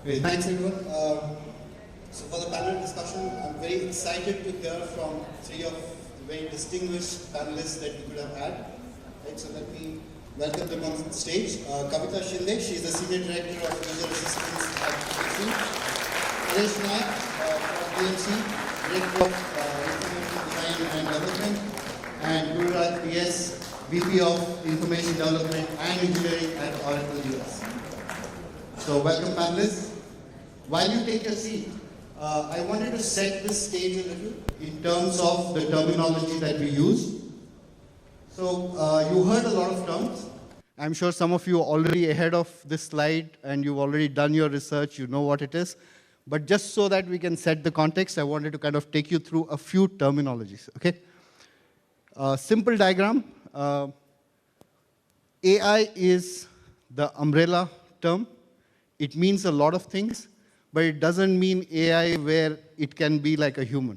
Great. Thanks, everyone. So for the panel discussion, I'm very excited to hear from three of the very distinguished panelists that we could have had. Right, so let me welcome them on stage. Kavitha Shinde, she's the Senior Director of User Assistance at PMC. Paresh Naik from PMC, Director of Information Design and Development. And Gururaj PS, VP of Information Development and Engineering at Oracle US. So welcome panelists. While you take your seat, I wanted to set this stage a little in terms of the terminology that we use. So you heard a lot of terms. I'm sure some of you are already ahead of this slide and you've already done your research, you know what it is. But just so that we can set the context, I wanted to kind of take you through a few terminologies, okay? Simple diagram. AI is the umbrella term. It means a lot of things, but it doesn't mean AI where it can be like a human.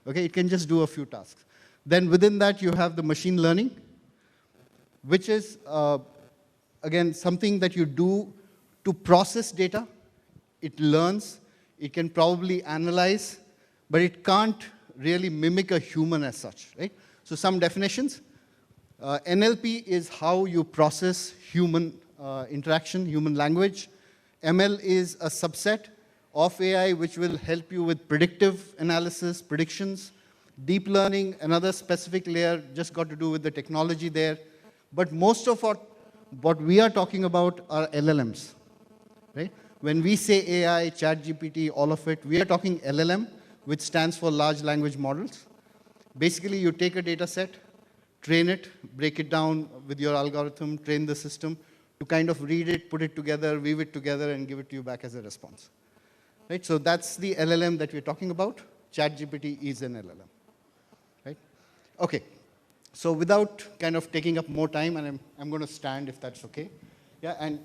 Okay, it can just do a few tasks. Then within that, you have the machine learning, which is, again, something that you do to process data. It learns, it can probably analyze, but it can't really mimic a human as such, right? So some definitions. NLP is how you process human interaction, human language. ML is a subset of AI which will help you with predictive analysis, predictions. Deep learning, another specific layer, just got to do with the technology there. But most of what we are talking about are LLMs, right? When we say AI, ChatGPT, all of it, we are talking LLM, which stands for large language models. Basically, you take a data set, train it, break it down with your algorithm, train the system to kind of read it, put it together, weave it together, and give it to you back as a response. Right? So that's the LLM that we're talking about. ChatGPT is an LLM. Right? Okay. So without kind of taking up more time, and I'm going to stand if that's okay. Yeah, and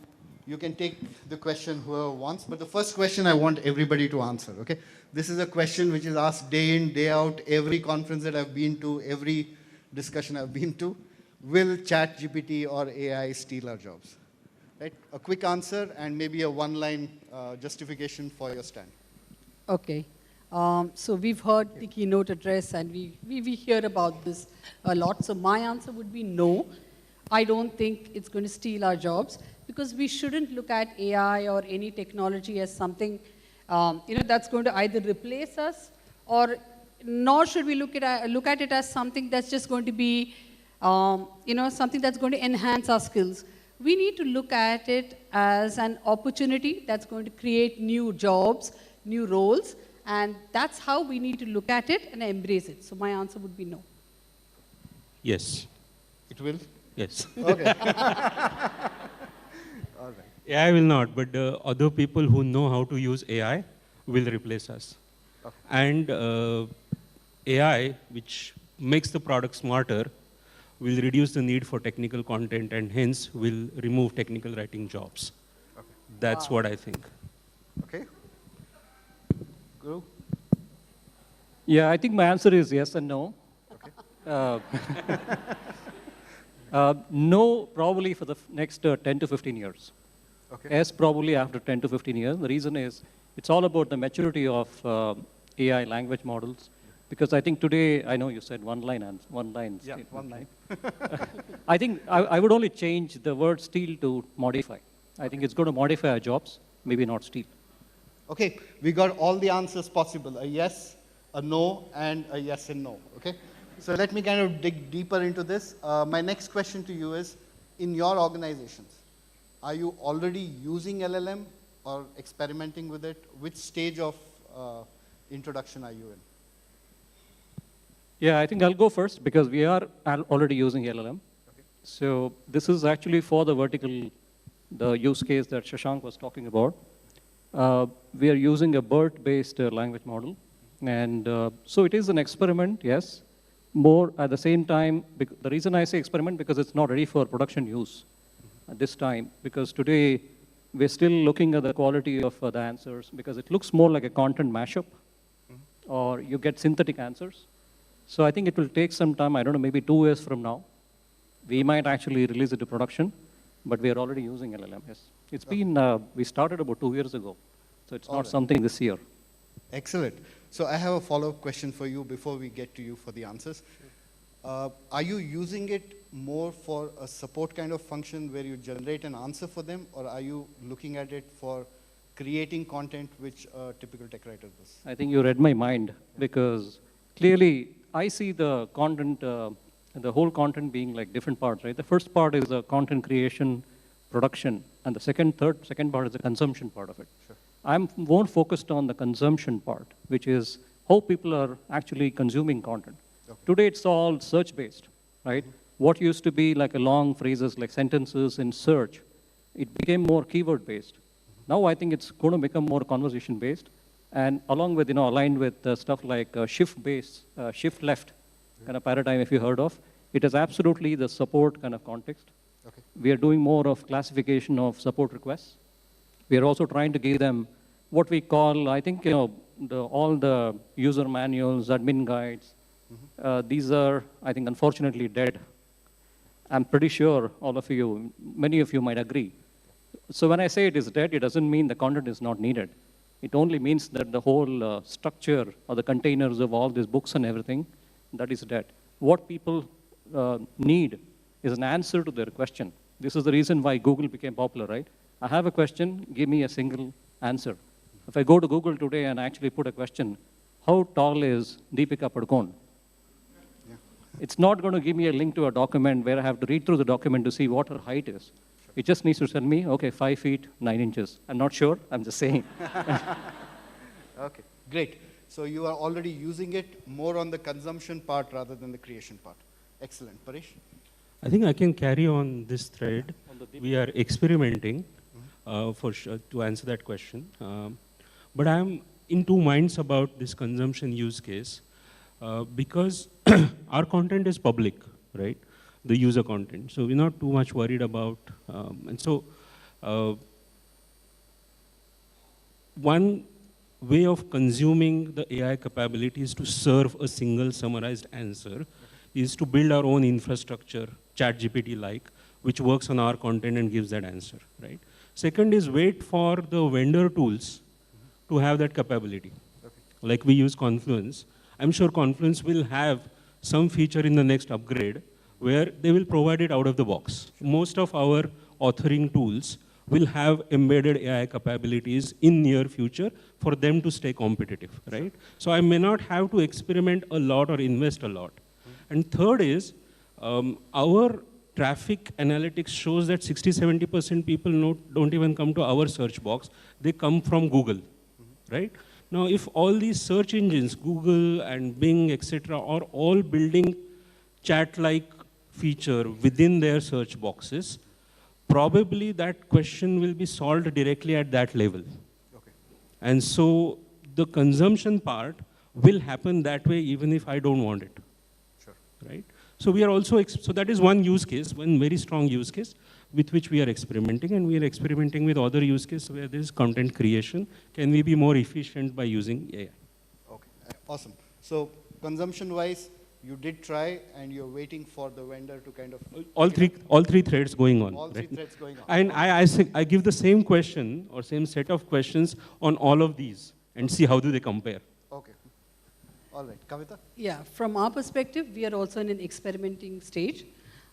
you can take the question whoever wants, but the first question I want everybody to answer, okay? This is a question which is asked day in, day out, every conference that I've been to, every discussion I've been to. Will ChatGPT or AI steal our jobs? Right? A quick answer and maybe a one-line justification for your stand. Okay. So we've heard the keynote address and we hear about this a lot. So my answer would be no. I don't think it's going to steal our jobs because we shouldn't look at AI or any technology as something that's going to either replace us or nor should we look at it as something that's just going to be something that's going to enhance our skills. We need to look at it as an opportunity that's going to create new jobs, new roles, and that's how we need to look at it and embrace it. So my answer would be no. Yes. It will? Yes. Okay. All right. AI will not, but other people who know how to use AI will replace us. Okay. And AI, which makes the product smarter, will reduce the need for technical content and hence will remove technical writing jobs. Okay. That's what I think. Okay. Guru? Yeah, I think my answer is yes and no. Okay. No, probably for the next 10 to 15 years. Okay. Yes, probably after 10 to 15 years. The reason is it's all about the maturity of AI language models. Because I think today, I know you said one line. Yeah, one line. I think I would only change the word steal to modify. I think it's going to modify our jobs, maybe not steal. Okay, we got all the answers possible. A yes, a no, and a yes and no, okay? So let me kind of dig deeper into this. My next question to you is, in your organizations, are you already using LLM or experimenting with it? Which stage of introduction are you in? Yeah, I think I'll go first because we are already using LLM. Okay. So this is actually for the the use case that Shashank was talking about. We are using a BERT-based language model. And so it is an experiment, yes. More at the same time, the reason I say experiment because it's not ready for production use at this time. Because today, we're still looking at the quality of the answers because it looks more like a content mashup or you get synthetic answers. So I think it will take some time, I don't know, maybe 2 years from now. We might actually release it to production, but we are already using LLM, yes. It's been, we started about 2 years ago. So it's not something this year. Excellent. So I have a follow-up question for you before we get to you for the answers. Are you using it more for a support kind of function where you generate an answer for them, or are you looking at it for creating content which a typical tech writer does? I think you read my mind, because clearly I see the content, the whole content being like different parts, right? The first part is the content creation, production, and the second part is the consumption part of it. Sure. I'm more focused on the consumption part, which is how people are actually consuming content. Okay. Today it's all search-based, right? What used to be like a long phrases like sentences in search, it became more keyword-based. Now I think it's going to become more conversation-based, and along with, aligned with stuff like shift-based, shift-left kind of paradigm, if you heard of, it is absolutely the support kind of context. Okay. We are doing more of classification of support requests. We are also trying to give them what we call, I think, all the user manuals, admin guides. These are, I think, unfortunately dead. I'm pretty sure all of you, many of you might agree. So when I say it is dead, it doesn't mean the content is not needed. It only means that the whole structure or the containers of all these books and everything, that is dead. What people need is an answer to their question. This is the reason why Google became popular, right? I have a question, give me a single answer. If I go to Google today and actually put a question, how tall is Deepika Padukone? Yeah. It's not going to give me a link to a document where I have to read through the document to see what her height is. It just needs to tell me, okay, 5 feet, 9 inches. I'm not sure, I'm just saying. Okay, great. So you are already using it more on the consumption part rather than the creation part. Excellent. Paresh? I think I can carry on this thread. We are experimenting for sure to answer that question. But I'm in two minds about this consumption use case because our content is public, right? The user content. So we're not too much worried about, one way of consuming the AI capabilities to serve a single summarized answer is to build our own infrastructure, ChatGPT-like, which works on our content and gives that answer, right? Second is wait for the vendor tools to have that capability. Okay. Like we use Confluence. I'm sure Confluence will have some feature in the next upgrade where they will provide it out of the box. Most of our authoring tools will have embedded AI capabilities in near future for them to stay competitive, right? So I may not have to experiment a lot or invest a lot. And third is, our traffic analytics shows that 60–70% people don't even come to our search box. They come from Google, right? Now, if all these search engines, Google and Bing, etc., are all building chat-like feature within their search boxes, probably that question will be solved directly at that level. Okay. And so the consumption part will happen that way even if I don't want it. Sure. Right? So we are also, so that is one use case, one very strong use case with which we are experimenting, and we are experimenting with other use cases where there is content creation. Can we be more efficient by using AI? Okay, awesome. So consumption-wise, you did try, and you're waiting for the vendor to kind of... All three threads going on. All right? three threads going on. And I give the same question or same set of questions on all of these and see how do they compare. Okay. All right. Kavitha? Yeah, from our perspective, we are also in an experimenting stage.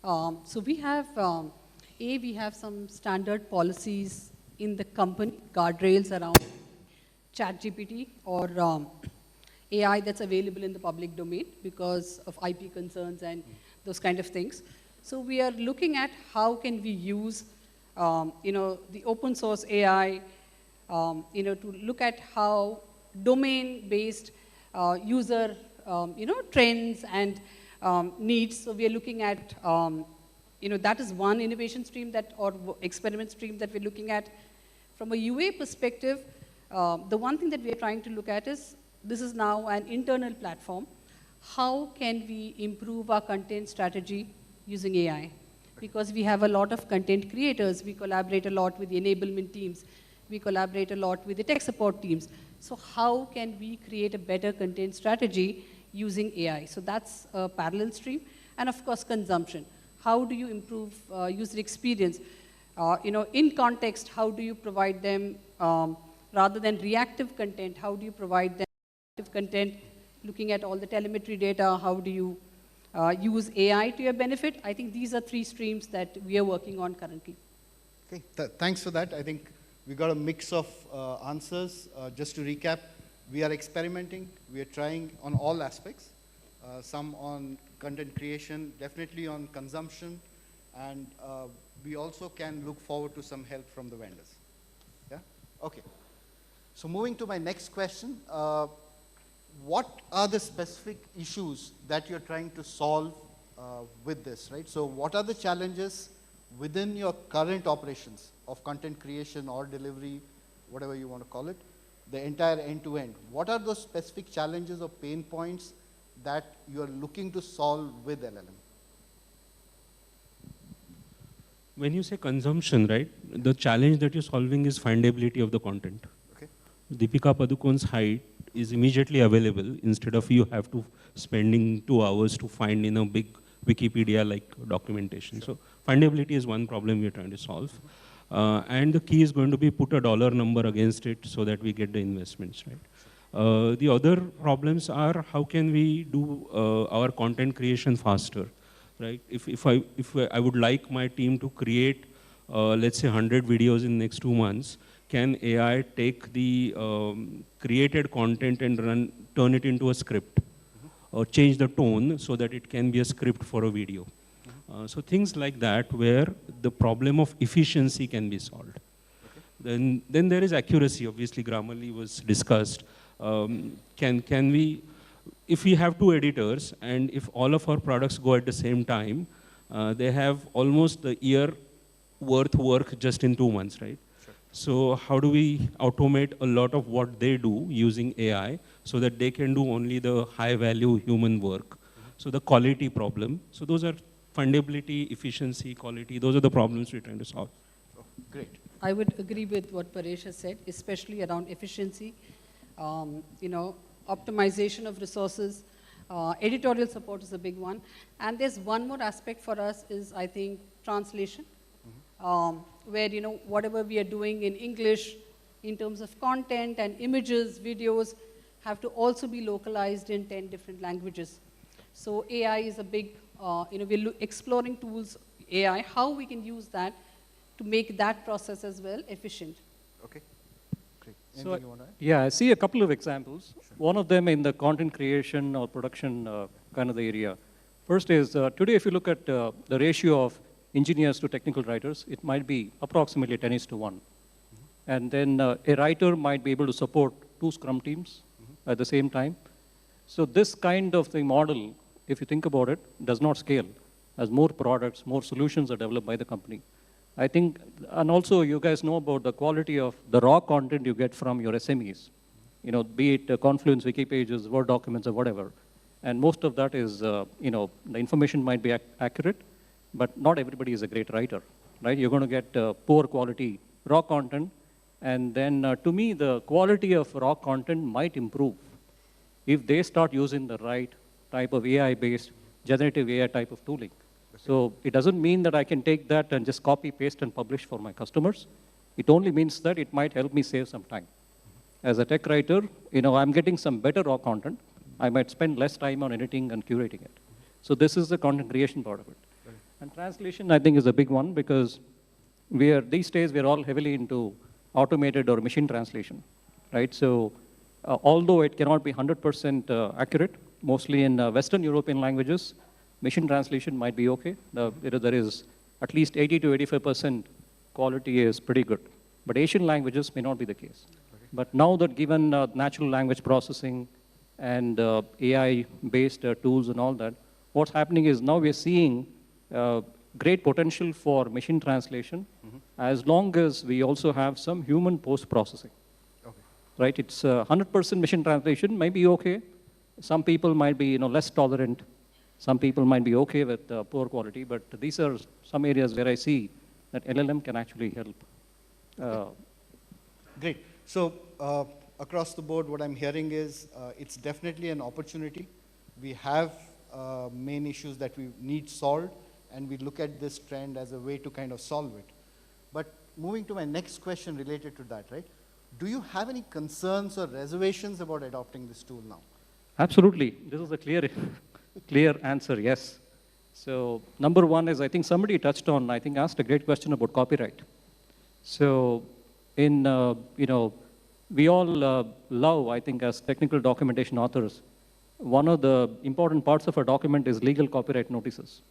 So we have, we have some standard policies in the company, guardrails around ChatGPT or AI that's available in the public domain because of IP concerns and those kind of things. So we are looking at how can we use, the open source AI, to look at how domain-based user, trends and needs. So we are looking at, that is one innovation stream or experiment stream that we're looking at. From a UA perspective, the one thing that we are trying to look at is, this is now an internal platform. How can we improve our content strategy using AI? Because we have a lot of content creators. We collaborate a lot with the enablement teams. We collaborate a lot with the tech support teams. So how can we create a better content strategy using AI? So that's a parallel stream. And of course, consumption. How do you improve user experience? In context, how do you provide them rather than reactive content, how do you provide them reactive content, looking at all the telemetry data, how do you use AI to your benefit? I think these are three streams that we are working on currently. Okay, thanks for that. I think we got a mix of answers. Just to recap, we are experimenting. We are trying on all aspects. Some on content creation, definitely on consumption, and we also can look forward to some help from the vendors. Yeah? Okay. So moving to my next question, what are the specific issues that you're trying to solve with this, right? So what are the challenges within your current operations of content creation or delivery, whatever you want to call it, the entire end-to-end? What are those specific challenges or pain points that you are looking to solve with LLM? When you say consumption, right, the challenge that you're solving is findability of the content. Okay. Deepika Padukone's height is immediately available instead of you have to spending 2 hours to find in a big Wikipedia-like documentation. Sure. So findability is one problem we're trying to solve. And the key is going to be put a dollar number against it so that we get the investments, right? The other problems are how can we do our content creation faster, right? If I would like my team to create, let's say 100 videos in the next 2 months, can AI take the created content and turn it into a script, or change the tone so that it can be a script for a video? So things like that where the problem of efficiency can be solved. Okay. Then there is accuracy. Obviously, Grammarly was discussed. Can we, if we have 2 editors and if all of our products go at the same time, they have almost the year worth work just in 2 months, right? Sure. So how do we automate a lot of what they do using AI so that they can do only the high value human work? So the quality problem. So those are fundability, efficiency, quality. Those are the problems we're trying to solve. Oh, great. I would agree with what Paresh has said, especially around efficiency, optimization of resources. Editorial support is a big one. And there's one more aspect for us is, I think, translation, where, whatever we are doing in English in terms of content and images, videos, have to also be localized in 10 different languages. So AI is a big, we're exploring tools, AI, how we can use that to make that process as well efficient. Okay, great. So, Anything you want to add? yeah, I see a couple of examples. Sure. One of them in the content creation or production kind of the area. First is, today if you look at the ratio of engineers to technical writers, it might be approximately 10:1. And then a writer might be able to support 2 Scrum teams at the same time. So this kind of the model, if you think about it, does not scale. As more products, more solutions are developed by the company. I think, and also you guys know about the quality of the raw content you get from your SMEs. Be it Confluence, Wiki pages, Word documents, or whatever. And most of that is, the information might be accurate, but not everybody is a great writer, right? You're going to get poor quality raw content. And then to me, the quality of raw content might improve if they start using the right type of AI-based, generative AI type of tooling. So it doesn't mean that I can take that and just copy, paste, and publish for my customers. It only means that it might help me save some time. As a tech writer, I'm getting some better raw content. I might spend less time on editing and curating it. So this is the content creation part of it. Right. And translation, I think, is a big one because these days we're all heavily into automated or machine translation, right? So although it cannot be 100% accurate, mostly in Western European languages, machine translation might be okay. There is at least 80 to 85% quality is pretty good. But Asian languages may not be the case. Okay. But now that given natural language processing and AI-based tools and all that, what's happening is now we're seeing great potential for machine translation as long as we also have some human post-processing. Okay. Right? It's 100% machine translation may be okay. Some people might be less tolerant. Some people might be okay with poor quality, but these are some areas where I see that LLM can actually help. Great. So across the board, what I'm hearing is it's definitely an opportunity. We have main issues that we need solved, and we look at this trend as a way to kind of solve it. But moving to my next question related to that, right? Do you have any concerns or reservations about adopting this tool now? Absolutely. This is a clear, clear answer, yes. So number one is, I think somebody touched on, I think asked a great question about copyright. So in, we all love, I think, as technical documentation authors, one of the important parts of a document is legal copyright notices,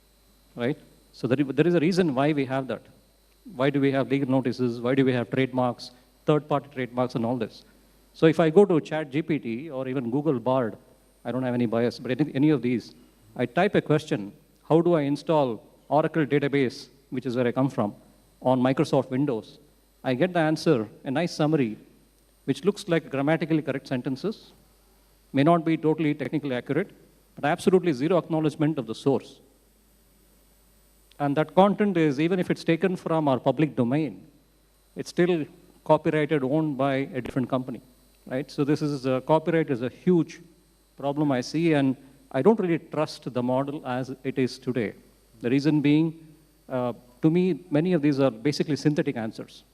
right? So there is a reason why we have that. Why do we have legal notices? Why do we have trademarks, third-party trademarks, and all this? So if I go to ChatGPT or even Google Bard, I don't have any bias, but any of these, I type a question, how do I install Oracle database, which is where I come from, on Microsoft Windows? I get the answer, a nice summary, which looks like grammatically correct sentences, may not be totally technically accurate, but absolutely zero acknowledgement of the source. And that content is, even if it's taken from our public domain, it's still copyrighted, owned by a different company, right? So this is, copyright is a huge problem I see, and I don't really trust the model as it is today. The reason being, to me, many of these are basically synthetic answers.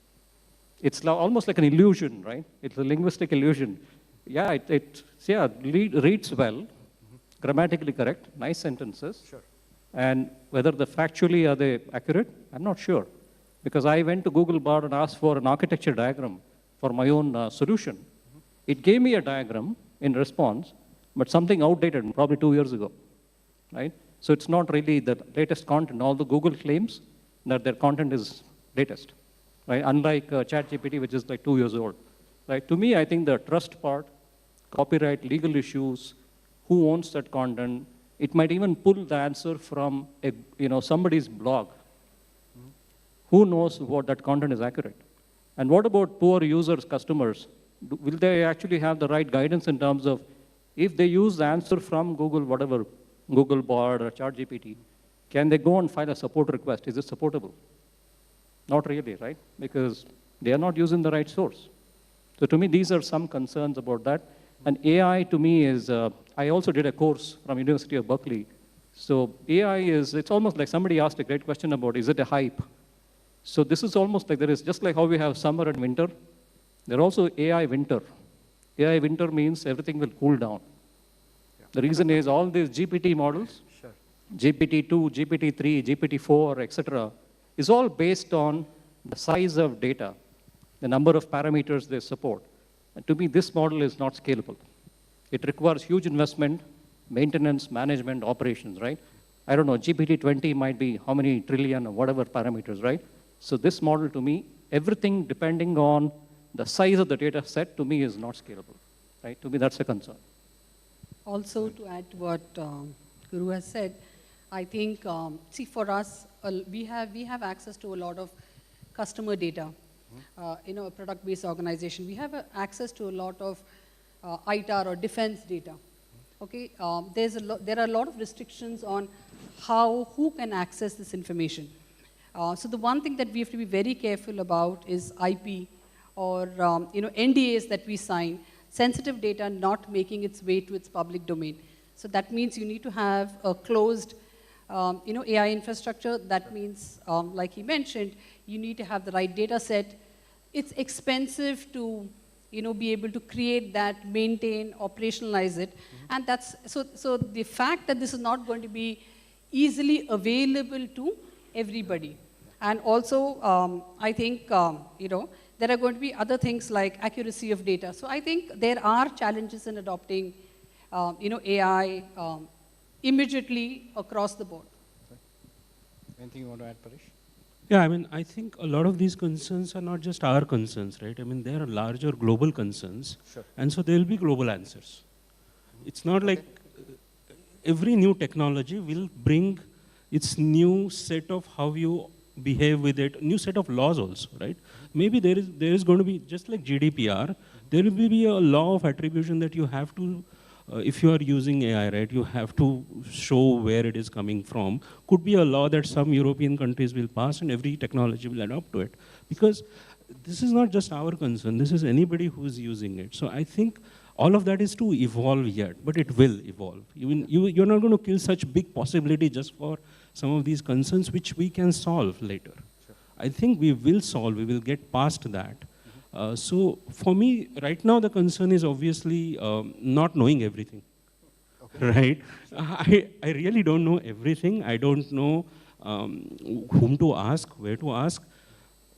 It's almost like an illusion, right? It's a linguistic illusion. Yeah, it reads well, grammatically correct, nice sentences. Sure. And whether factually are they accurate, I'm not sure. Because I went to Google Bard and asked for an architecture diagram for my own solution. It gave me a diagram in response, but something outdated, probably 2 years ago, right? So it's not really the latest content, although Google claims that their content is latest, right? Unlike ChatGPT, which is like 2 years old, right? To me, I think the trust part, copyright, legal issues, who owns that content, it might even pull the answer from somebody's blog. Who knows what that content is accurate? And what about poor users, customers? Will they actually have the right guidance in terms of, if they use the answer from Google, whatever, Google Bard or ChatGPT, can they go and file a support request? Is it supportable? Not really, right? Because they are not using the right source. So to me, these are some concerns about that. And AI to me is, I also did a course from University of Berkeley. So AI is, it's almost like somebody asked a great question about, is it a hype? So this is almost like, there is, just like how we have summer and winter, there are also AI winter. AI winter means everything will cool down. Yeah. The reason is all these GPT models, sure. GPT-2, GPT-3, GPT-4, etc., is all based on the size of data, the number of parameters they support. And to me, this model is not scalable. It requires huge investment, maintenance, management, operations, right? I don't know, GPT-20 might be how many trillion or whatever parameters, right? So this model to me, everything depending on the size of the data set to me is not scalable, right? To me, that's a concern. Also, to add to what Guru has said, I think, see, for us, we have access to a lot of customer data. A product-based organization, we have access to a lot of ITAR or defense data. Okay, there are a lot of restrictions on who can access this information. So the one thing that we have to be very careful about is IP or NDAs that we sign, sensitive data not making its way to its public domain. So that means you need to have a closed AI infrastructure. That means, like he mentioned, you need to have the right data set. It's expensive to be able to create that, maintain, operationalize it. And that's, so the fact that this is not going to be easily available to everybody. And also, I think, there are going to be other things like accuracy of data. So I think there are challenges in adopting, AI immediately across the board. Anything you want to add, Paresh? Yeah, I mean, I think a lot of these concerns are not just our concerns, right? I mean, there are larger global concerns, sure. And so there will be global answers. It's not like every new technology will bring its new set of how you behave with it, new set of laws also, right? Maybe there is going to be, just like GDPR, there will be a law of attribution that you have to, if you are using AI, right, you have to show where it is coming from. Could be a law that some European countries will pass and every technology will adopt to it. Because this is not just our concern, this is anybody who is using it. So I think all of that is to evolve yet, but it will evolve. You're not going to kill such big possibility just for some of these concerns which we can solve later. Sure. I think we will solve, we will get past that. So for me, right now, the concern is obviously not knowing everything. Right? I really don't know everything. I don't know whom to ask, where to ask.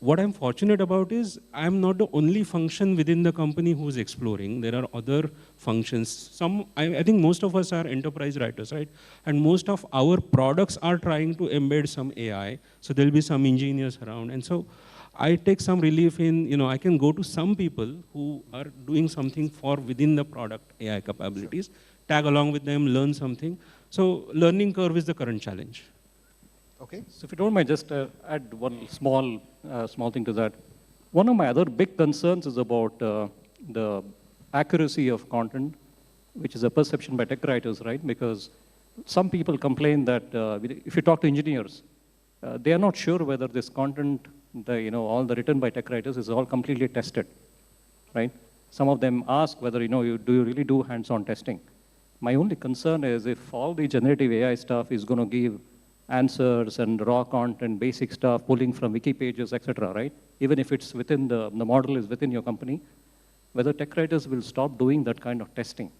What I'm fortunate about is I'm not the only function within the company who's exploring. There are other functions. I think most of us are enterprise writers, right? And most of our products are trying to embed some AI. So there'll be some engineers around. And so I take some relief in, I can go to some people who are doing something for within the product AI capabilities, tag along with them, learn something. So learning curve is the current challenge. Okay. So if you don't mind, just add one small thing to that. One of my other big concerns is about the accuracy of content, which is a perception by tech writers, right? Because some people complain that if you talk to engineers, they are not sure whether this content, all the written by tech writers is all completely tested, right? Some of them ask whether, do you really do hands-on testing? My only concern is if all the generative AI stuff is going to give answers and raw content, basic stuff, pulling from wiki pages, etc., right? Even if it's within the model is within your company, whether tech writers will stop doing that kind of testing.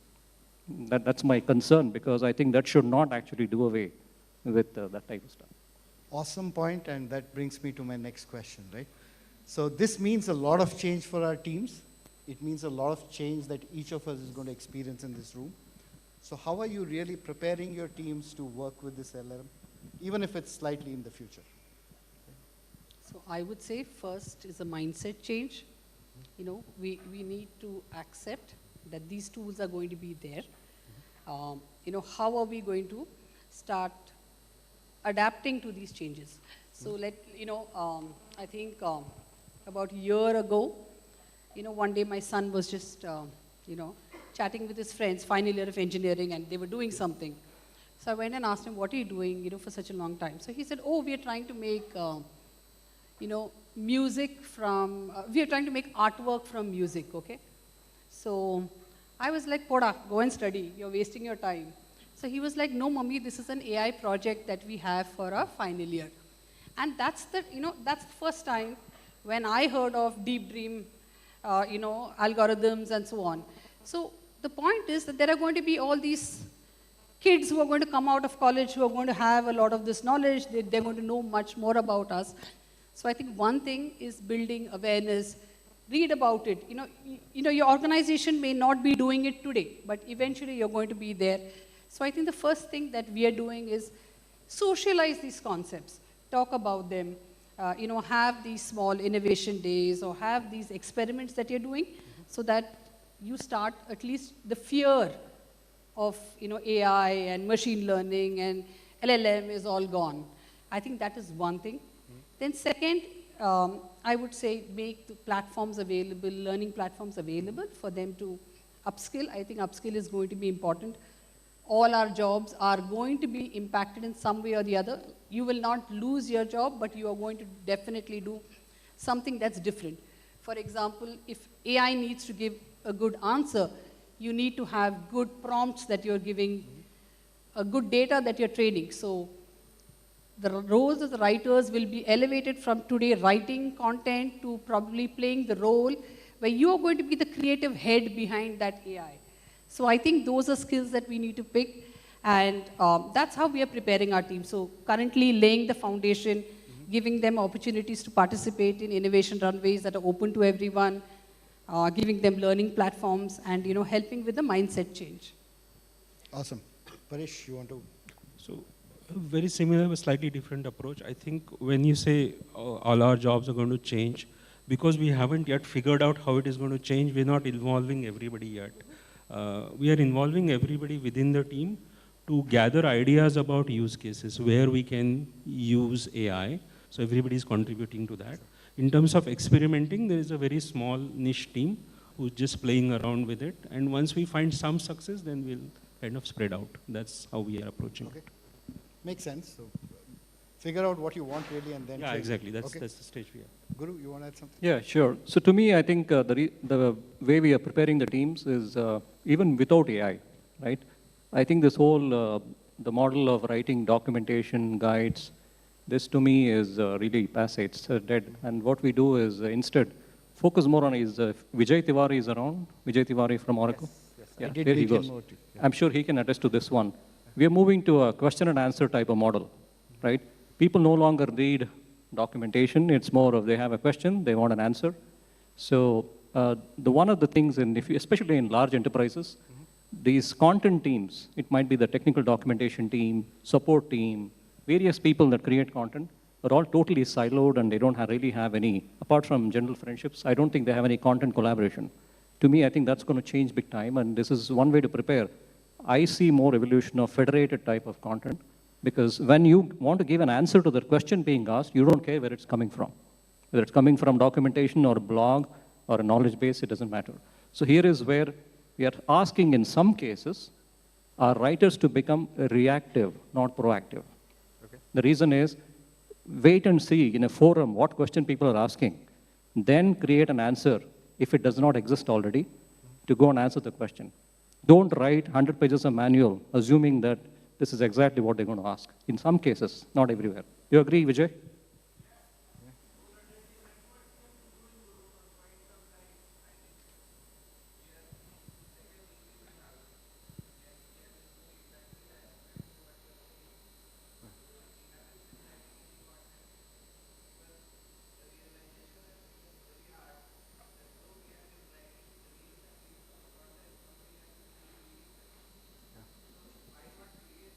That's my concern, because I think that should not actually do away with that type of stuff. Awesome point, and that brings me to my next question, right? So this means a lot of change for our teams. It means a lot of change that each of us is going to experience in this room. So how are you really preparing your teams to work with this LLM, even if it's slightly in the future? So I would say first is a mindset change. We need to accept that these tools are going to be there. How are we going to start adapting to these changes? So I think about a year ago, one day my son was just, chatting with his friends, final year of engineering, and they were doing something. So I went and asked him, what are you doing, for such a long time? So he said, we are trying to make, music from, we are trying to make artwork from music, okay? So I was like, Poda, go and study, you're wasting your time. So he was like, no, mommy, this is an AI project that we have for our final year. And that's the first time when I heard of deep dream, algorithms and so on. So the point is that there are going to be all these kids who are going to come out of college who are going to have a lot of this knowledge. They're going to know much more about us. So I think one thing is building awareness, read about it. Your organization may not be doing it today, but eventually you're going to be there. So I think the first thing that we are doing is socialize these concepts, talk about them, have these small innovation days or have these experiments that you're doing so that you start at least the fear of AI and machine learning and LLM is all gone. I think that is one thing. Then second, I would say make the platforms available, learning platforms available for them to upskill. I think upskill is going to be important. All our jobs are going to be impacted in some way or the other. You will not lose your job, but you are going to definitely do something that's different. For example, if AI needs to give a good answer, you need to have good prompts that you're giving, a good data that you're training. So the roles of the writers will be elevated from today writing content to probably playing the role where you are going to be the creative head behind that AI. So I think those are skills that we need to pick, and that's how we are preparing our team. So currently laying the foundation, giving them opportunities to participate in innovation runways that are open to everyone, giving them learning platforms, and helping with the mindset change. Awesome. Paresh, you want to? So very similar, but slightly different approach. I think when you say all our jobs are going to change, because we haven't yet figured out how it is going to change, we're not involving everybody yet. We are involving everybody within the team to gather ideas about use cases where we can use AI. So everybody is contributing to that. In terms of experimenting, there is a very small niche team who's just playing around with it. And once we find some success, then we'll kind of spread out. That's how we are approaching it. Makes sense. So figure out what you want really and then. Yeah, exactly. That's okay. the stage we are. Guru, you want to add something? Yeah, sure. So to me, I think the way we are preparing the teams is even without AI, right? I think this whole, the model of writing documentation, guides, this to me is really passé, it's dead. And what we do is instead focus more on is Vijay Tiwari is around. Vijay Tiwari from Oracle. Yes, Yeah, I did there he meet him goes. over to- yeah. I'm sure he can attest to this one. We are moving to a question and answer type of model, right? People no longer read documentation. It's more of they have a question, they want an answer. So the one of the things, especially in large enterprises, these content teams, it might be the technical documentation team, support team, various people that create content, are all totally siloed and they don't really have any, apart from general friendships, I don't think they have any content collaboration. To me, I think that's going to change big time, and this is one way to prepare. I see more evolution of federated type of content, because when you want to give an answer to the question being asked, you don't care where it's coming from. Whether it's coming from documentation or a blog or a knowledge base, it doesn't matter. So here is where we are asking in some cases our writers to become reactive, not proactive. Okay. The reason is, wait and see in a forum what question people are asking, then create an answer if it does not exist already to go and answer the question. Don't write 100 pages of manual assuming that this is exactly what they're going to ask. In some cases, not everywhere. You agree, Vijay?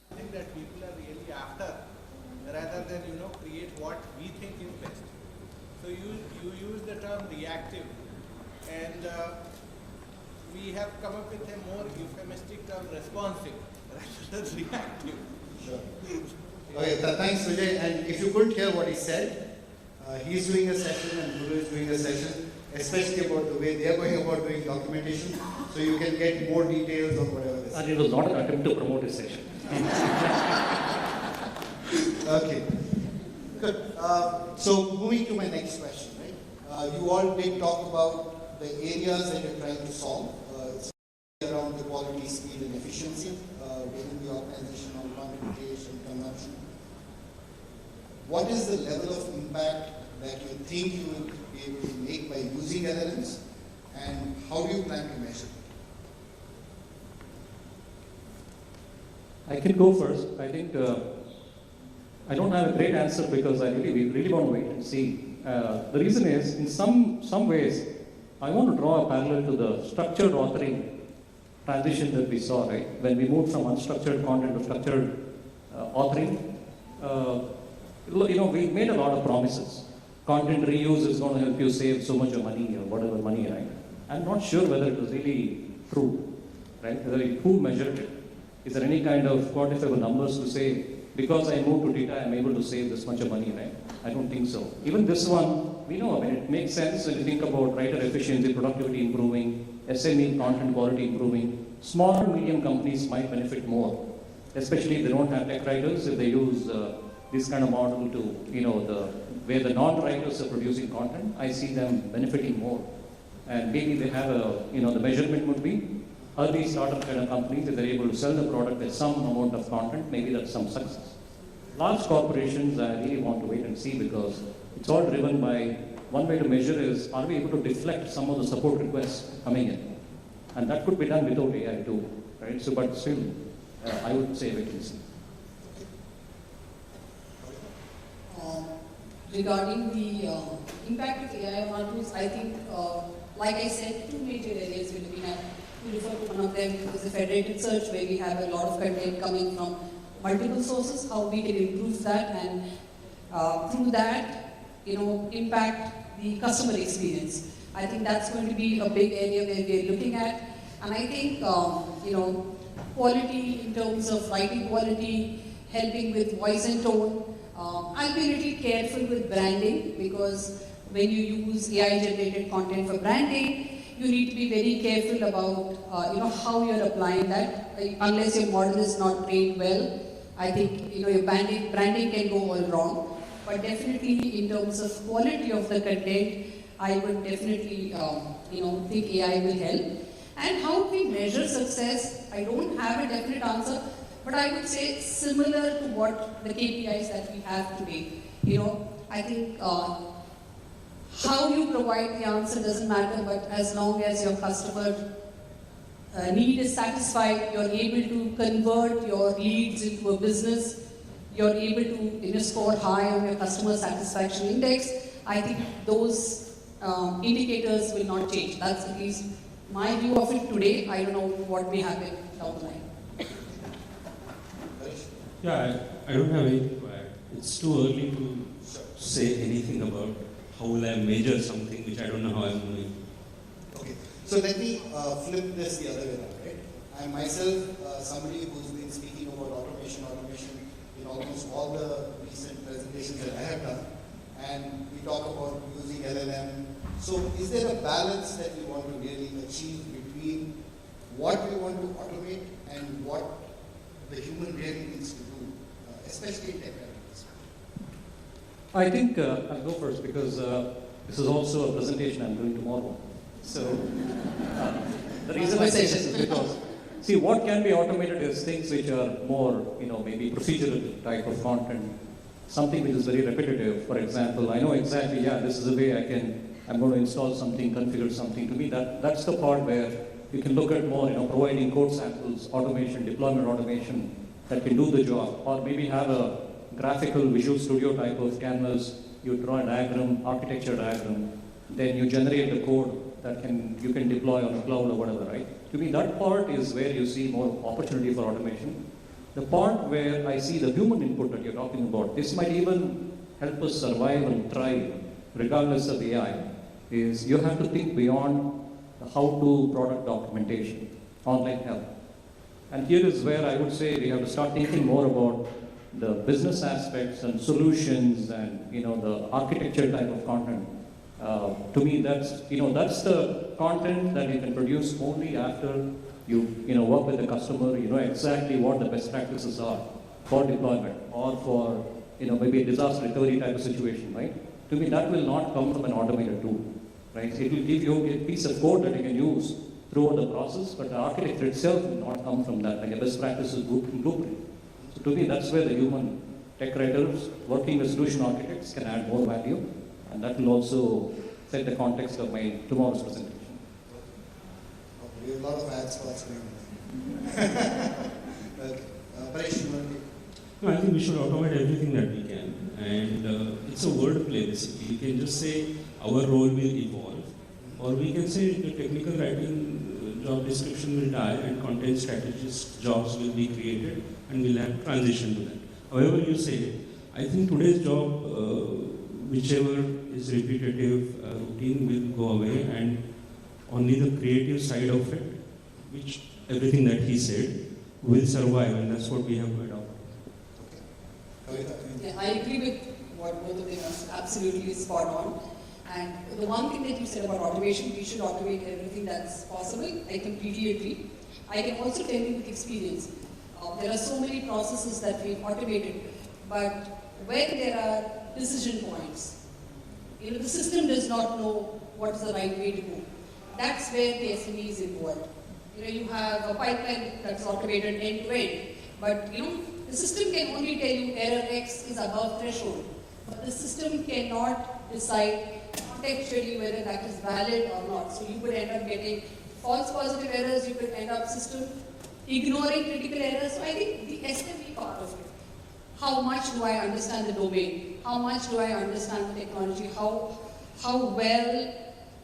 Something that people are really after, rather than create what we think is best. So you use the term reactive, and we have come up with a more euphemistic term, responsive, rather than reactive. Sure. Okay, thanks, Vijay. And if you couldn't hear what he said, he's doing a session and Guru is doing a session, especially about the way they are going about doing documentation, so you can get more details on whatever this is. And it was not an attempt to promote his session. Okay, good. So moving to my next question, right? You all did talk about the areas that you're trying to solve. It's around the quality, speed, and efficiency within the organizational quantification, consumption. What is the level of impact that you think you will be able to make by using LLMs, and how do you plan to measure it? I can go first. I think I don't have a great answer because we really want to wait and see. The reason is, in some ways, I want to draw a parallel to the structured authoring transition that we saw, right? When we moved from unstructured content to structured authoring, we made a lot of promises. Content reuse is going to help you save so much of money or whatever money, right? I'm not sure whether it was really true, right? Who measured it? Is there any kind of quantifiable numbers to say, because I moved to data, I'm able to save this much of money, right? I don't think so. Even this one, we know, it makes sense when you think about writer efficiency, productivity improving, SME content quality improving. Small and medium companies might benefit more, especially if they don't have tech writers, if they use this kind of model to, where the non-writers are producing content, I see them benefiting more. And maybe they have the measurement would be, early startup kind of companies, if they're able to sell the product with some amount of content, maybe that's some success. Large corporations, I really want to wait and see, because it's all driven by, one way to measure is, are we able to deflect some of the support requests coming in? And that could be done without AI too, right? So, but still, I would say wait and see. Regarding the impact of AI on tools, I think, like I said, two major areas we're looking at. To refer to one of them is a federated search, where we have a lot of content coming from multiple sources, how we can improve that, and through that, impact the customer experience. I think that's going to be a big area where we're looking at. And I think, quality in terms of writing quality, helping with voice and tone. I'll be a little careful with branding, because when you use AI-generated content for branding, you need to be very careful about how you're applying that. Unless your model is not trained well, I think your branding can go all wrong. But definitely in terms of quality of the content, I would definitely think AI will help. And how we measure success, I don't have a definite answer, but I would say similar to what the KPIs that we have today. I think how you provide the answer doesn't matter, but as long as your customer need is satisfied, you're able to convert your leads into a business, you're able to score high on your customer satisfaction index, I think those indicators will not change. That's at least my view of it today. I don't know what may happen down the line. Yeah, I don't have anything to add. It's too early to say anything about how will I measure something which I don't know how I'm doing. Okay, so let me flip this the other way around, right? I'm myself somebody who's been speaking about automation in almost all the recent presentations that I have done, and we talk about using LLM. So is there a balance that we want to really achieve between what we want to automate and what the human really needs to do, especially in tech? I think I'll go first because this is also a presentation I'm doing tomorrow. So the reason I say this is because, see, what can be automated is things which are more, maybe procedural type of content, something which is very repetitive. For example, I know exactly, this is the way I'm going to install something, configure something. To me, that's the part where you can look at more, providing code samples, automation, deployment automation that can do the job, or maybe have a graphical Visual Studio type of canvas. You draw a diagram, architecture diagram, then you generate the code that you can deploy on a cloud or whatever, right? To me, that part is where you see more opportunity for automation. The part where I see the human input that you're talking about, this might even help us survive and thrive regardless of AI, is you have to think beyond the how-to product documentation, online help. And here is where I would say we have to start thinking more about the business aspects and solutions and the architecture type of content. To me, that's the content that you can produce only after you work with the customer. You know exactly what the best practices are for deployment or for maybe a disaster recovery type of situation, right? To me, that will not come from an automated tool, right? It will give you a piece of code that you can use throughout the process, but the architecture itself will not come from that, like a best practices blueprint. So to me, that's where the human tech writers working with solution architects can add more value, and that will also set the context of my tomorrow's presentation. We have a lot of ad spots going on. Okay. Paresh, you want to take? No, I think we should automate everything that we can, and it's a wordplay basically. You can just say our role will evolve, or we can say the technical writing job description will die and content strategist jobs will be created and we'll have transition to that. However you say it, I think today's job, whichever is repetitive, routine will go away, and only the creative side of it, which everything that he said, will survive, and that's what we have to adopt. Yeah, I agree with what both of them are absolutely spot on. And the one thing that you said about automation, we should automate everything that's possible. I completely agree. I can also tell you with experience, there are so many processes that we've automated, but when there are decision points, the system does not know what is the right way to go. That's where the SME is involved. You have a pipeline that's automated end to end, but the system can only tell you error X is above threshold, but the system cannot decide contextually whether that is valid or not. So you could end up getting false positive errors, you could end up system ignoring critical errors. So I think the SME part of it, how much do I understand the domain? How much do I understand the technology? How well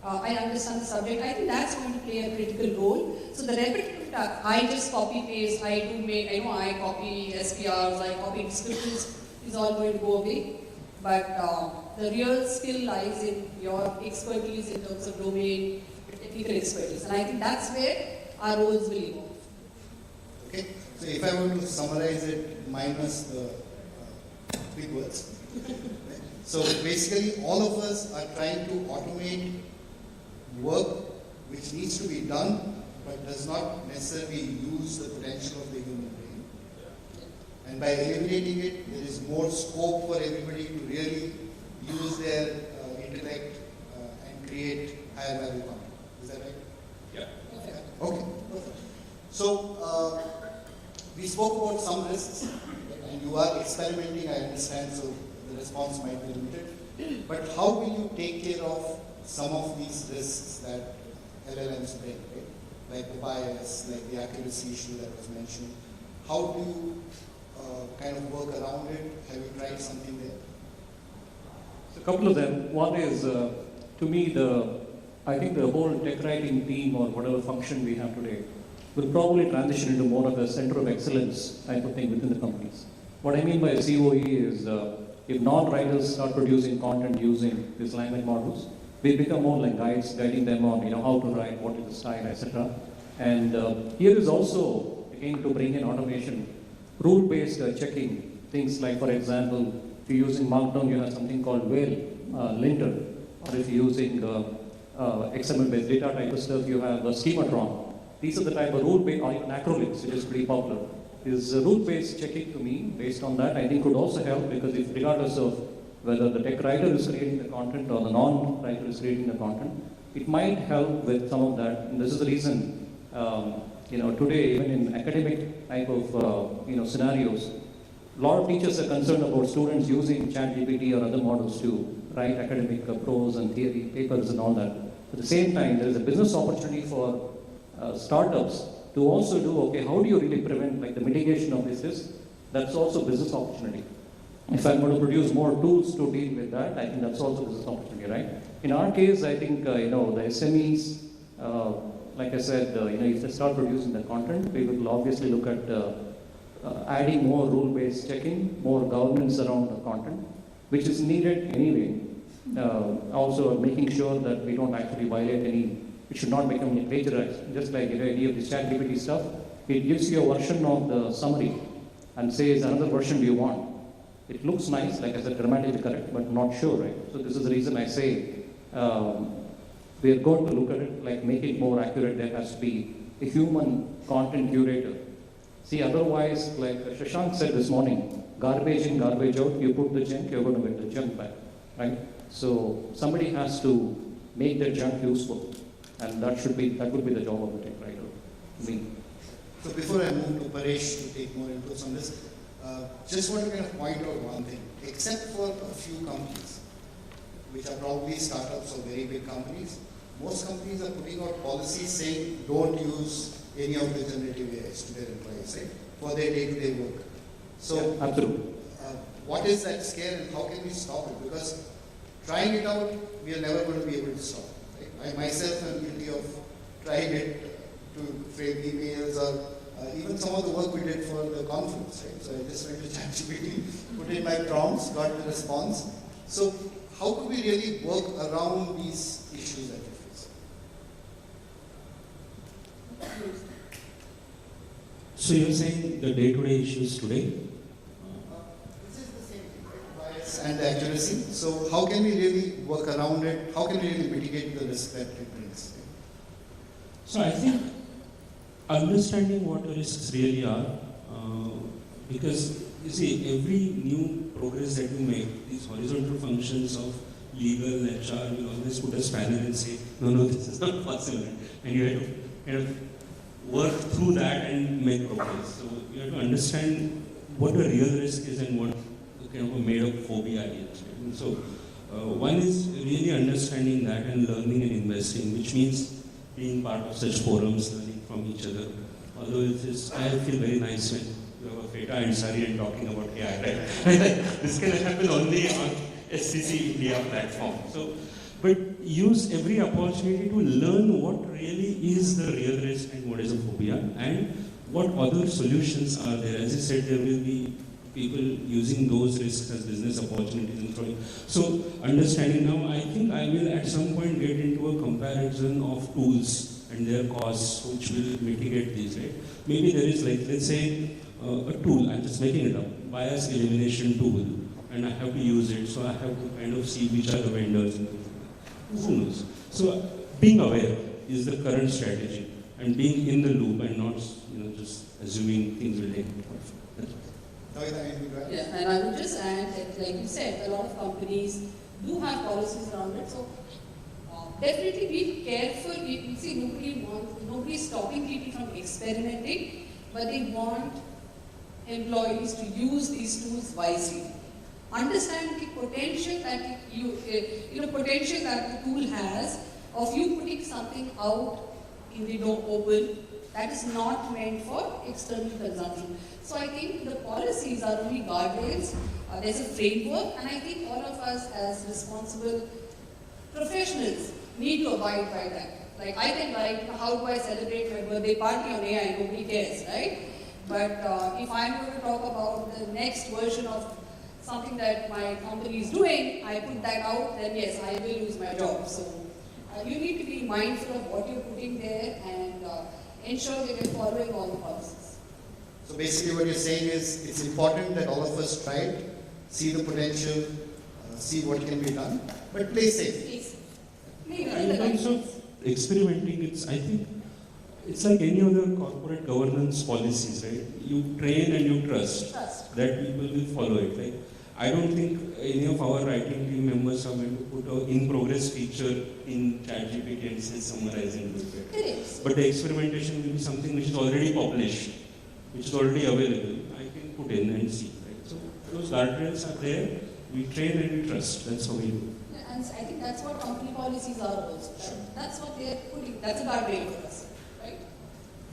I understand the subject? I think that's going to play a critical role. So the repetitive task, I just copy paste, I copy SPRs, I copy descriptions, is all going to go away. But the real skill lies in your expertise in terms of domain, technical expertise. And I think that's where our roles will evolve. Okay, so if I were to summarize it minus the big words. So basically all of us are trying to automate work which needs to be done but does not necessarily use the potential of the human brain. And by eliminating it, there is more scope for everybody to really use their intellect and create higher value content. Is that right? Yeah. Okay, perfect. So we spoke about some risks, and you are experimenting, I understand, so the response might be limited. But how will you take care of some of these risks that LLMs bring, right? Like the bias, like the accuracy issue that was mentioned. How do you kind of work around it? Have you tried something there? A couple of them. One is, to me, I think the whole tech writing team or whatever function we have today will probably transition into more of a center of excellence type of thing within the companies. What I mean by COE is, if non-writers start producing content using these language models, we become more like guides, guiding them on how to write, what is the style, etc. And here is also, again, to bring in automation, rule-based checking, things like, for example, if you're using Markdown, you have something called whale, linter, or if you're using XML-based data type of stuff, you have schematron. These are the type of rule-based, or even acrolinks, which is pretty popular. Is rule-based checking to me, based on that, I think could also help, because if regardless of whether the tech writer is creating the content or the non-writer is creating the content, it might help with some of that. And this is the reason, today, even in academic type of scenarios, a lot of teachers are concerned about students using ChatGPT or other models to write academic prose and theory papers and all that. At the same time, there is a business opportunity for startups to also do, okay, how do you really prevent like the mitigation of this risk? That's also business opportunity. If I'm going to produce more tools to deal with that, I think that's also business opportunity, right? In our case, I think, the SMEs, like I said, if they start producing the content, we will obviously look at adding more rule-based checking, more governance around the content, which is needed anyway. Also making sure that we don't actually violate any, it should not become plagiarized. Just like any of the ChatGPT stuff, it gives you a version of the summary and says another version do you want. It looks nice, like I said, grammatically correct, but not sure, right? So this is the reason I say we are going to look at it, like make it more accurate. There has to be a human content curator. See, otherwise, like Shashank said this morning, garbage in, garbage out, you put the junk, you're going to get the junk back, right? So somebody has to make the junk useful, and that would be the job of the tech writer. Me. So before I move to Paresh to take more inputs on this, just want to kind of point out one thing. Except for a few companies, which are probably startups or very big companies, most companies are putting out policies saying don't use any of the generative AIs to their employees, right? For their day-to-day work. So, yeah, absolutely. What is that scare and how can we stop it? Because trying it out, we are never going to be able to stop it. Right? I myself am guilty of trying it to frame emails or even some of the work we did for the conference. Right? So I just went to ChatGPT, put in my prompts, got the response. So how could we really work around these issues that we face? So you're saying the day-to-day issues today? This is the same thing, right? Bias and accuracy. So how can we really work around it? How can we really mitigate the risk that it brings? So I think understanding what the risks really are, because you see, every new progress that you make, these horizontal functions of legal, HR will always put a spanner and say, no, this is not possible. And you have to kind of work through that and make progress. So you have to understand what the real risk is and what kind of a made-up phobia is. Right? So one is really understanding that and learning and investing, which means being part of such forums, learning from each other. Although I feel very nice when you have a Feta and Sari and talking about AI, right? This can happen only on SCC India platform. So, but use every opportunity to learn what really is the real risk and what is a phobia and what other solutions are there. As I said, there will be people using those risks as business opportunities and throwing. So understanding now, I think I will at some point get into a comparison of tools and their costs, which will mitigate these, right? Maybe there is like, let's say, a tool, I'm just making it up, bias elimination tool, and I have to use it, so I have to kind of see which are the vendors and who knows. So being aware is the current strategy, and being in the loop and not just assuming things will take off. Yeah, and I would just add that, like you said, a lot of companies do have policies around it. So definitely be careful. You see, nobody is stopping people from experimenting, but they want employees to use these tools wisely. understand the potential that potential that the tool has of you putting something out in the open that is not meant for external consumption. So I think the policies are only guardrails. There's a framework, and I think all of us as responsible professionals need to abide by that. Like I can write, how do I celebrate my birthday party on AI? Nobody cares, right? But if I'm going to talk about the next version of something that my company is doing, I put that out, then yes, I will lose my job. So you need to be mindful of what you're putting there and ensure that you're following all the policies. So basically what you're saying is it's important that all of us try it, see the potential, see what can be done, but play safe. Please. In terms of experimenting, I think it's like any other corporate governance policies, right? You train and you trust that people will follow it. Like, I don't think any of our writing team members are going to put an in-progress feature in ChatGPT and say summarizing it. It is. But the experimentation will be something which is already published, which is already available. I can put in and see. Right? So those guardrails are there. We train and we trust. That's how we do. And I think that's what company policies are also. That's what they're putting. That's a guardrail for us, right?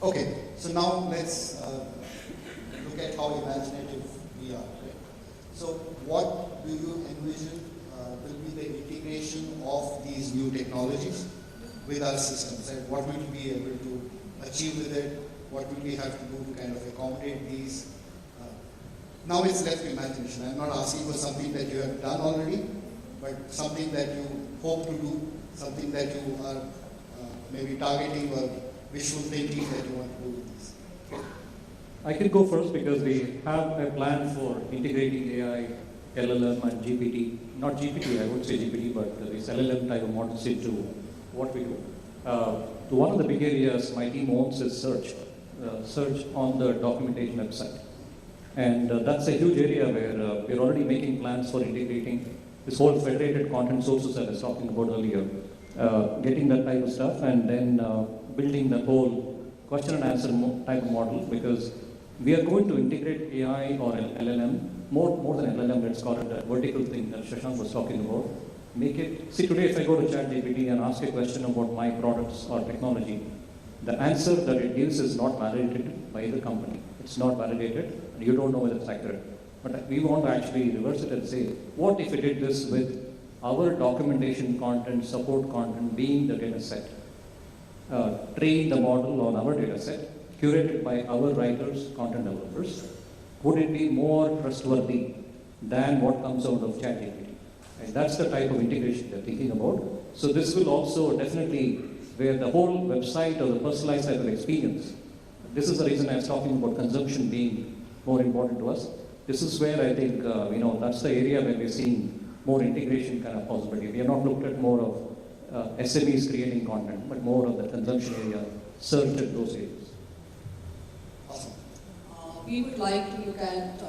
Okay, so now let's look at how imaginative we are. Right? So what do you envision will be the integration of these new technologies with our systems? Right? What will we be able to achieve with it? What will we have to do to kind of accommodate these? Now it's left to imagination. I'm not asking for something that you have done already, but something that you hope to do, something that you are maybe targeting or visual thinking that you want to do with this. I can go first because we have a plan for integrating AI, LLM and GPT. Not GPT, I would say GPT, but these LLM type of models into what we do. One of the big areas my team owns is search on the documentation website. And that's a huge area where we're already making plans for integrating this whole federated content sources that I was talking about earlier, getting that type of stuff, and then building the whole question and answer type of model, because we are going to integrate AI or LLM, more than LLM, let's call it a vertical thing that Shashank was talking about. Make it, see today if I go to ChatGPT and ask a question about my products or technology, the answer that it gives is not validated by the company. It's not validated, and you don't know whether it's accurate. But we want to actually reverse it and say, what if we did this with our documentation content, support content being the data set? Train the model on our data set, curated by our writers, content developers. Would it be more trustworthy than what comes out of ChatGPT? And that's the type of integration they're thinking about. So this will also definitely, where the whole website or the personalized type of experience, this is the reason I was talking about consumption being more important to us. This is where I think, that's the area where we're seeing more integration kind of possibility. We have not looked at more of SMEs creating content, but more of the consumption area, search at those areas. Awesome. We would like to look at,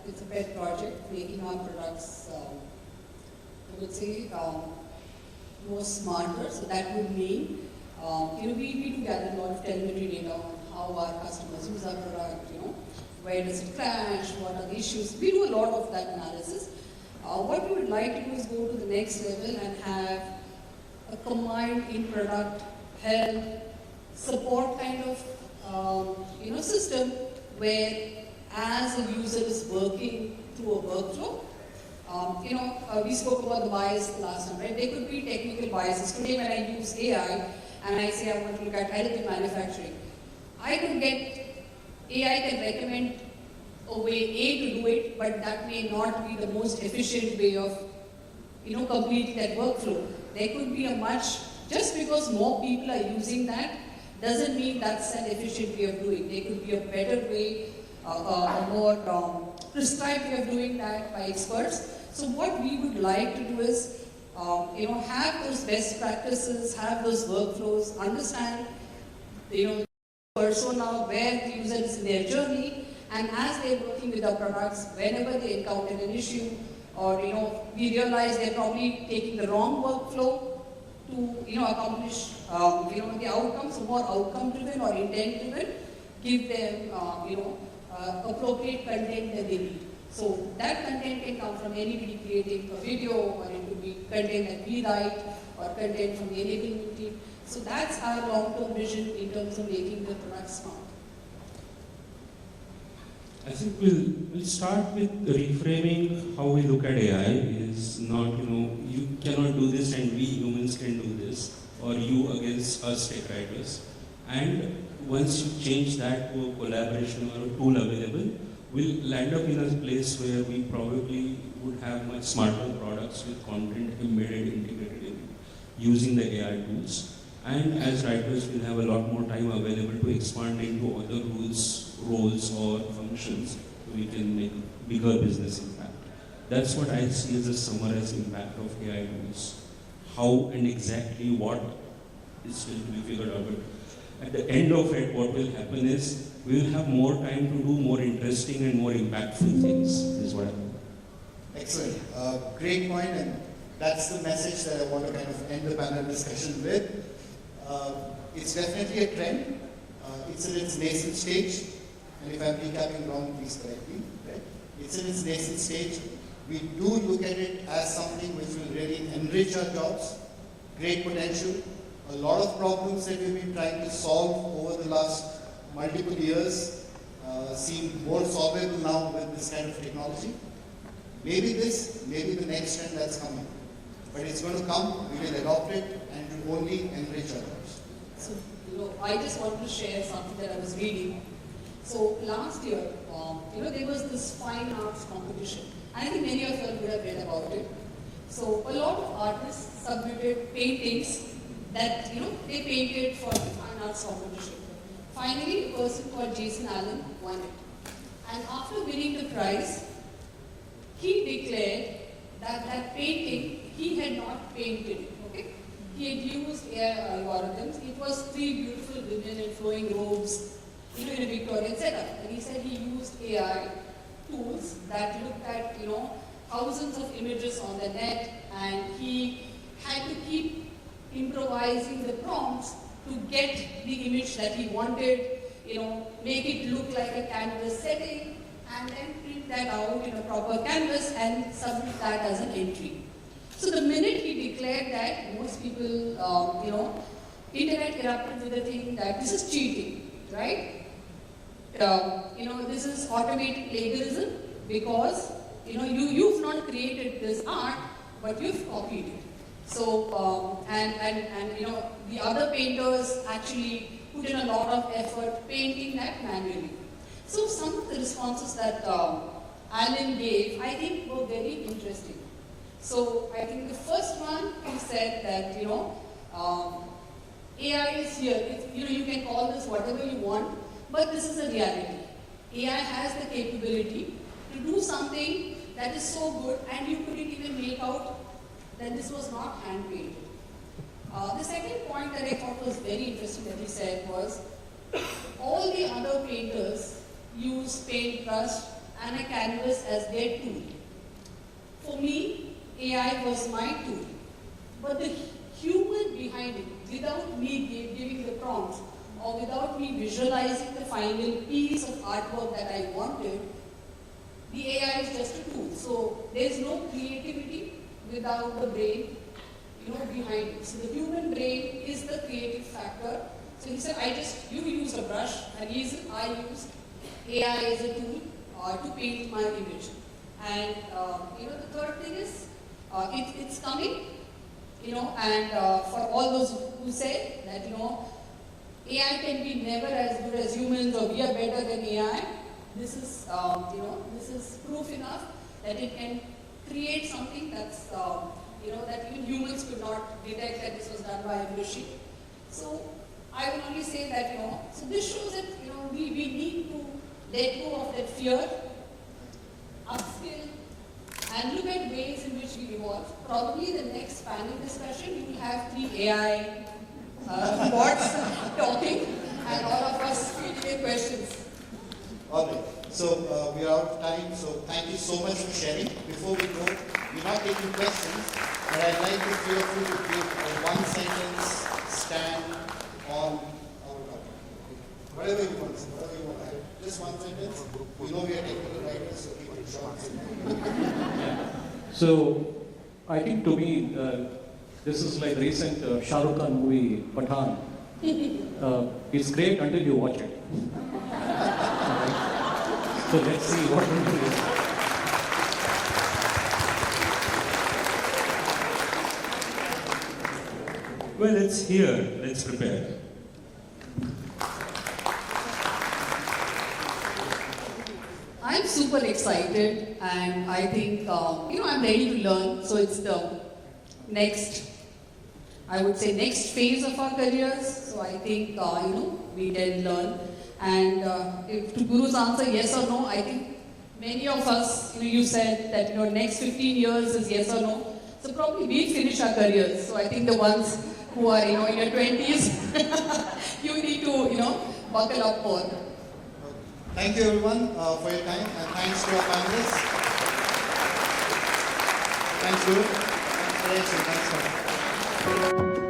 it's a pet project, making our products, I would say, more smarter. So that would mean, we do gather a lot of telemetry data on how our customers use our product, where does it crash, what are the issues. We do a lot of that analysis. What we would like to do is go to the next level and have a combined in-product health support kind of system where as a user is working through a workflow, we spoke about the bias last time, right? There could be technical biases. Today when I use AI and I say I want to look at additive manufacturing, I could get, AI can recommend a way A to do it, but that may not be the most efficient way of, completing that workflow. There could be just because more people are using that, doesn't mean that's an efficient way of doing. There could be a better way, a more prescribed way of doing that by experts. So what we would like to do is, have those best practices, have those workflows, understand, persona, where the user is in their journey, and as they're working with our products, whenever they encounter an issue, or we realize they're probably taking the wrong workflow to accomplish the outcomes, so more outcome driven or intent driven, give them appropriate content that they need. So that content can come from anybody creating a video, or it could be content that we write, or content from the enablement team. So that's our long-term vision in terms of making the product smart. I think we'll start with reframing how we look at AI. Is not, you cannot do this and we humans can do this, or you against us tech writers. And once you change that to a collaboration or a tool available, we'll land up in a place where we probably would have much smarter products with content embedded, integrated in using the AI tools. And as writers, we'll have a lot more time available to expand into other roles or functions. We can make bigger business impact. That's what I see as a summarized impact of AI tools. How and exactly what is still to be figured out. But at the end of it, what will happen is we will have more time to do more interesting and more impactful things, is what I mean. Excellent. Great point, and that's the message that I want to kind of end the panel discussion with. It's definitely a trend. It's in its nascent stage, and if I'm recapping wrong, please correct me. Right? It's in its nascent stage. We do look at it as something which will really enrich our jobs, great potential. A lot of problems that we've been trying to solve over the last multiple years seem more solvable now with this kind of technology. Maybe the next trend that's coming. But it's going to come, we will adopt it, and it will only enrich our lives. So, I just want to share something that I was reading. So last year, there was this fine arts competition. I think many of you would have read about it. So a lot of artists submitted paintings that, they painted for the fine arts competition. Finally, a person called Jason Allen won it. And after winning the prize, he declared that painting, he had not painted it, okay? He had used AI algorithms. It was 3 beautiful women in flowing robes, in a Victorian setup. And he said he used AI tools that looked at, thousands of images on the net, and he had to keep improvising the prompts to get the image that he wanted, make it look like a canvas setting, and then print that out in a proper canvas and submit that as an entry. So the minute he declared that, most people, internet erupted with the thing that this is cheating, right? This is automated plagiarism because, you've not created this art, but you've copied it. So, the other painters actually put in a lot of effort painting that manually. So some of the responses that Alan gave, I think were very interesting. So I think the first one, he said that, AI is here. You can call this whatever you want, but this is a reality. AI has the capability to do something that is so good, and you couldn't even make out that this was not hand-painted. The second point that I thought was very interesting that he said was, all the other painters use paintbrush and a canvas as their tool. For me, AI was my tool. But the human behind it, without me giving the prompts, or without me visualizing the final piece of artwork that I wanted, the AI is just a tool. So there's no creativity without the brain, behind it. So the human brain is the creative factor. So he said, you use a brush, and I use AI as a tool to paint my image. And the third thing is, it's coming, and for all those who say that, AI can be never as good as humans, or we are better than AI, this is proof enough that it can create something that's, that even humans could not detect that this was done by a machine. So I will only say that, so this shows that, we need to let go of that fear, upskill, and look at ways in which we evolve. Probably the next panel discussion, you will have 3 AI bots talking, and all of us fielding questions. All right. So we are out of time. So thank you so much for sharing. Before we go, we're not taking questions, but I'd like the 3 of you to give a 1-sentence stand on our topic. Whatever you want to say, whatever you want to add. Just one sentence. You know we are technical writers, so keep it short. So, I think to me, this is like the recent Shah Rukh Khan movie, Pathan. It's great until you watch it. Alright. So let's see what will be. Well, it's here. Let's prepare. I'm super excited, and I think, I'm ready to learn. So it's the next, I would say, next phase of our careers. So I think, we can learn. And if to Guru's answer, yes or no, I think many of us, you said that, next 15 years is yes or no. So probably we'll finish our careers. So I think the ones who are, in your 20s, you need to, buckle up more. Thank you everyone for your time, and thanks to our panelists. Thanks Guru, thanks Paresh, and thanks for